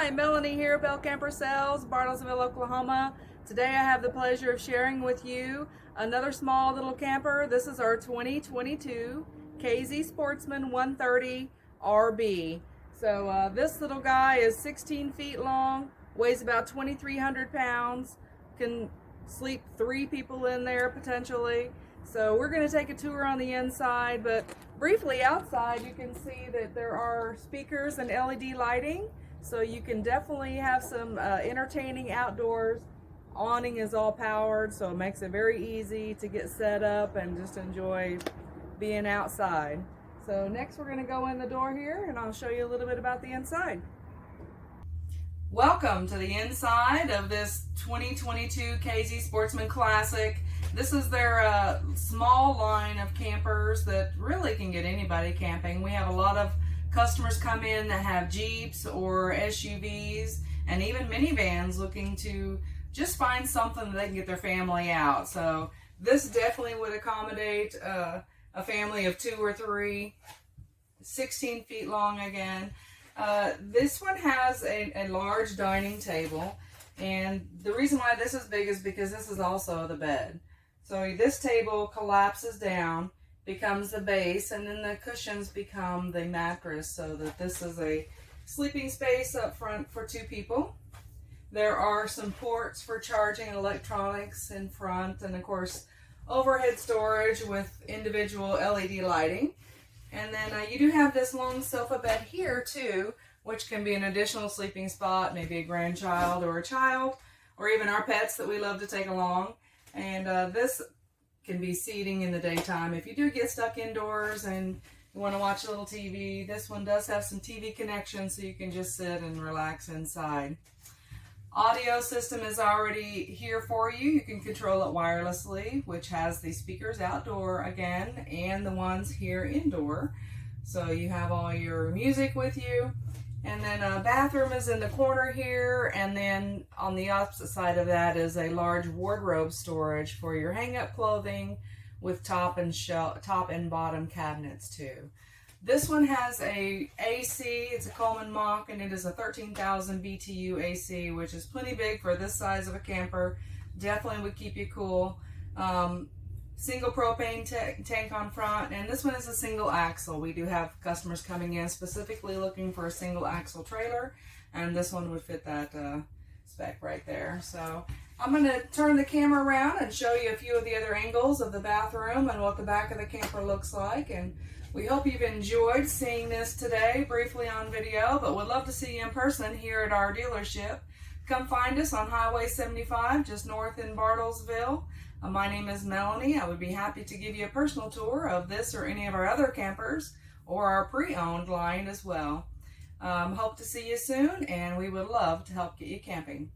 Hi, Melanie here, Bell Camper Sales, Bartlesville, Oklahoma. Today I have the pleasure of sharing with you another small little camper. This is our 2022 KZ Sportsman 130 RB. So this little guy is 16 feet long, weighs about 2,300 pounds, can sleep 3 people in there potentially. So we're going to take a tour on the inside, but briefly outside you can see that there are speakers and LED lighting. So you can definitely have some entertaining outdoors. Awning is all powered, so it makes it very easy to get set up and just enjoy being outside. So next we're going to go in the door here and I'll show you a little bit about the inside. Welcome to the inside of this 2022 KZ Sportsman Classic. This is their small line of campers that really can get anybody camping. We have a lot of customers come in that have Jeeps or SUVs and even minivans looking to just find something that they can get their family out. So this definitely would accommodate a family of 2 or 3, 16 feet long again. This one has a large dining table, and the reason why this is big is because this is also the bed. So this table collapses down, becomes the base, and then the cushions become the mattress, so that this is a sleeping space up front for 2 people. There are some ports for charging electronics in front, and of course overhead storage with individual LED lighting. And then you do have this long sofa bed here too, which can be an additional sleeping spot, maybe a grandchild or a child, or even our pets that we love to take along. And this can be seating in the daytime. If you do get stuck indoors and you want to watch a little TV, this one does have some TV connection, so you can just sit and relax inside. Audio system is already here for you. You can control it wirelessly, which has the speakers outdoor again and the ones here indoor. So you have all your music with you. And then a bathroom is in the corner here, and then on the opposite side of that is a large wardrobe storage for your hang-up clothing with top and bottom cabinets too. This one has a AC, it's a Coleman Mach, and it is a 13,000 BTU AC, which is plenty big for this size of a camper. Definitely would keep you cool. Single propane tank on front, and this one is a single axle. We do have customers coming in specifically looking for a single axle trailer, and this one would fit that spec right there. So I'm going to turn the camera around and show you a few of the other angles of the bathroom and what the back of the camper looks like. And we hope you've enjoyed seeing this today briefly on video, but would love to see you in person here at our dealership. Come find us on Highway 75 just north in Bartlesville. My name is Melanie. I would be happy to give you a personal tour of this or any of our other campers or our pre-owned line as well. Hope to see you soon, and we would love to help get you camping.